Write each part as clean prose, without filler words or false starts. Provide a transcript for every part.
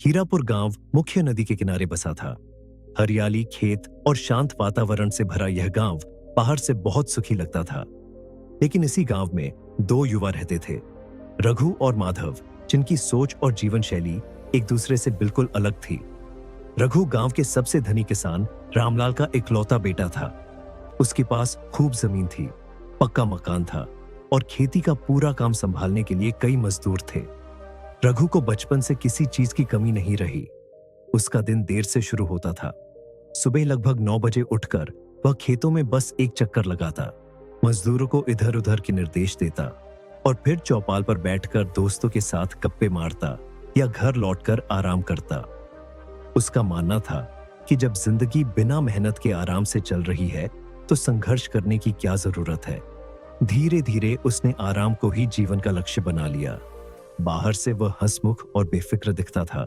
हीरापुर गांव मुख्य नदी के किनारे बसा था। हरियाली, खेत और शांत वातावरण से भरा यह गांव बाहर से बहुत सुखी लगता था। लेकिन इसी गांव में दो युवा रहते थे, रघु और माधव, जिनकी सोच और जीवन शैली एक दूसरे से बिल्कुल अलग थी। रघु गांव के सबसे धनी किसान रामलाल का इकलौता बेटा था। उसके पास खूब जमीन थी, पक्का मकान था और खेती का पूरा काम संभालने के लिए कई मजदूर थे। रघु को बचपन से किसी चीज की कमी नहीं रही। उसका दिन देर से शुरू होता था। सुबह लगभग 9 बजे उठकर वह खेतों में बस एक चक्कर लगाता, मजदूरों को इधर उधर के निर्देश देता और फिर चौपाल पर बैठकर दोस्तों के साथ गप्पे मारता या घर लौटकर आराम करता। उसका मानना था कि जब जिंदगी बिना मेहनत के आराम से चल रही है तो संघर्ष करने की क्या जरूरत है। धीरे धीरे उसने आराम को ही जीवन का लक्ष्य बना लिया। बाहर से वह हंसमुख और बेफिक्र दिखता था,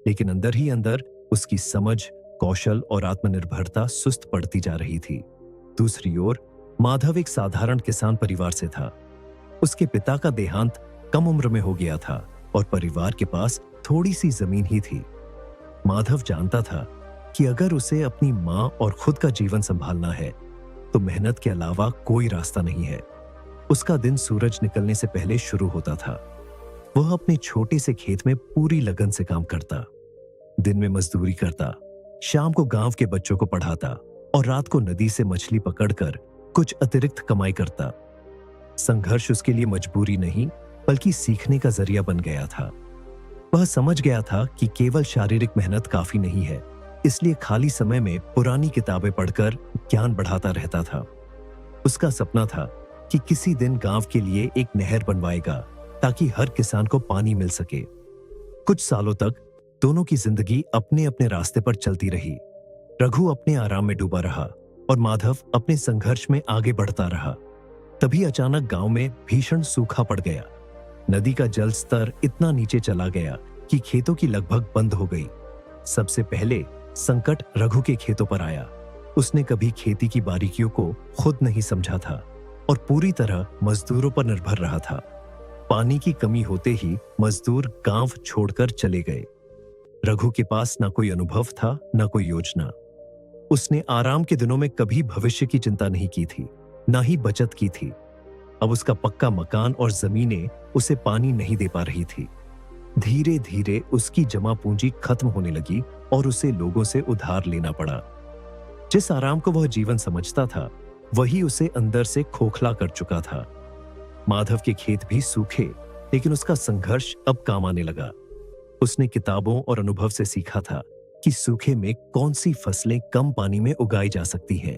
लेकिन अंदर ही अंदर उसकी समझ, कौशल और आत्मनिर्भरता सुस्त पड़ती जा रही थी। दूसरी ओर माधव एक साधारण किसान परिवार से था। उसके पिता का देहांत कम उम्र में हो गया था और परिवार के पास थोड़ी सी जमीन ही थी। माधव जानता था कि अगर उसे अपनी मां और खुद का जीवन संभालना है तो मेहनत के अलावा कोई रास्ता नहीं है। उसका दिन सूरज निकलने से पहले शुरू होता था। वह अपने छोटे से खेत में पूरी लगन से काम करता। दिन में मजदूरी करता, शाम को गांव के बच्चों को पढ़ाता और रात को नदी से मछली पकड़कर कुछ अतिरिक्त कमाई करता। संघर्ष उसके लिए मजबूरी नहीं बल्कि सीखने का जरिया बन गया था। वह समझ गया था कि केवल शारीरिक मेहनत काफी नहीं है, इसलिए खाली समय में पुरानी किताबें पढ़कर ज्ञान बढ़ाता रहता था। उसका सपना था कि किसी दिन गांव के लिए एक नहर बनवाएगा ताकि हर किसान को पानी मिल सके। कुछ सालों तक दोनों की जिंदगी अपने अपने रास्ते पर चलती रही। रघु अपने आराम में डूबा रहा और माधव अपने संघर्ष में आगे बढ़ता रहा। तभी अचानक गांव में भीषण सूखा पड़ गया। नदी का जल स्तर इतना नीचे चला गया कि खेतों की लगभग बंद हो गई। सबसे पहले संकट रघु के खेतों पर आया। उसने कभी खेती की बारीकियों को खुद नहीं समझा था और पूरी तरह मजदूरों पर निर्भर रहा था। पानी की कमी होते ही मजदूर गांव छोड़कर चले गए। रघु के पास ना कोई अनुभव था, ना कोई योजना। उसने आराम के दिनों में कभी भविष्य की चिंता नहीं की थी, ना ही बचत की थी। अब उसका पक्का मकान और जमीनें उसे पानी नहीं दे पा रही थी। धीरे धीरे उसकी जमा पूंजी खत्म होने लगी और उसे लोगों से उधार लेना पड़ा। जिस आराम को वह जीवन समझता था, वही उसे अंदर से खोखला कर चुका था। माधव के खेत भी सूखे, लेकिन उसका संघर्ष अब काम आने लगा। उसने किताबों और अनुभव से सीखा था कि सूखे में कौन सी फसलें कम पानी में उगाई जा सकती हैं।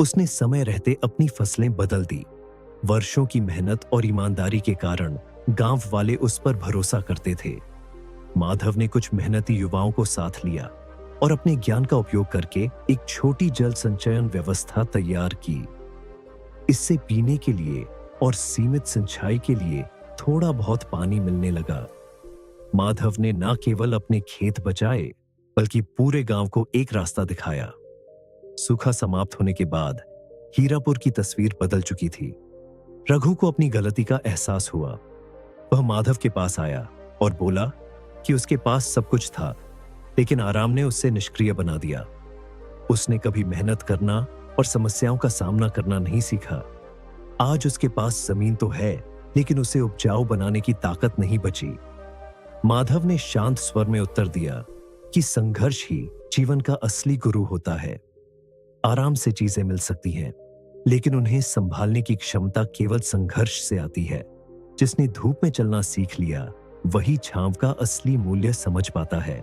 उसने समय रहते अपनी फसलें बदल दी। वर्षों की मेहनत और ईमानदारी के कारण गांव वाले उस पर भरोसा करते थे। माधव ने कुछ मेहनती युवाओं को साथ लिया और अपने ज्ञान का उपयोग करके एक छोटी जल संचयन व्यवस्था तैयार की। इससे पीने के लिए और सीमित सिंचाई के लिए थोड़ा बहुत पानी मिलने लगा। माधव ने न केवल अपने खेत बचाए बल्कि पूरे गांव को एक रास्ता दिखाया। सूखा समाप्त होने के बाद हीरापुर की तस्वीर बदल चुकी थी। रघु को अपनी गलती का एहसास हुआ। वह माधव के पास आया और बोला कि उसके पास सब कुछ था, लेकिन आराम ने उसे निष्क्रिय बना दिया। उसने कभी मेहनत करना और समस्याओं का सामना करना नहीं सीखा। आज उसके पास जमीन तो है, लेकिन उसे उपजाऊ बनाने की ताकत नहीं बची। माधव ने शांत स्वर में उत्तर दिया कि संघर्ष ही जीवन का असली गुरु होता है। आराम से चीजें मिल सकती हैं, लेकिन उन्हें संभालने की क्षमता केवल संघर्ष से आती है। जिसने धूप में चलना सीख लिया, वही छांव का असली मूल्य समझ पाता है।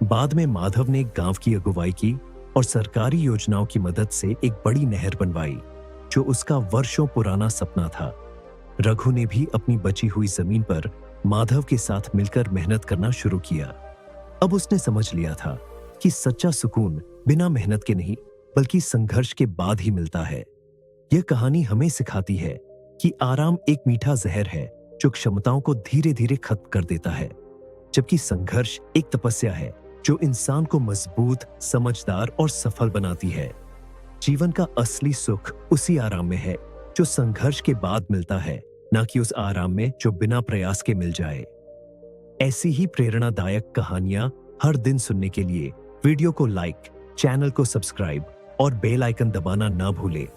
बाद में माधव ने गांव की अगुवाई की और सरकारी योजनाओं की मदद से एक बड़ी नहर बनवाई, जो उसका वर्षों पुराना सपना था। रघु ने भी अपनी बची हुई जमीन पर माधव के साथ मिलकर मेहनत करना शुरू किया। अब उसने समझ लिया था कि सच्चा सुकून बिना मेहनत के नहीं बल्कि संघर्ष के बाद ही मिलता है। यह कहानी हमें सिखाती है कि आराम एक मीठा जहर है जो क्षमताओं को धीरे धीरे खत्म कर देता है, जबकि संघर्ष एक तपस्या है जो इंसान को मजबूत, समझदार और सफल बनाती है। जीवन का असली सुख उसी आराम में है जो संघर्ष के बाद मिलता है, न कि उस आराम में जो बिना प्रयास के मिल जाए। ऐसी ही प्रेरणादायक कहानियां हर दिन सुनने के लिए वीडियो को लाइक, चैनल को सब्सक्राइब और बेल आइकन दबाना ना भूलें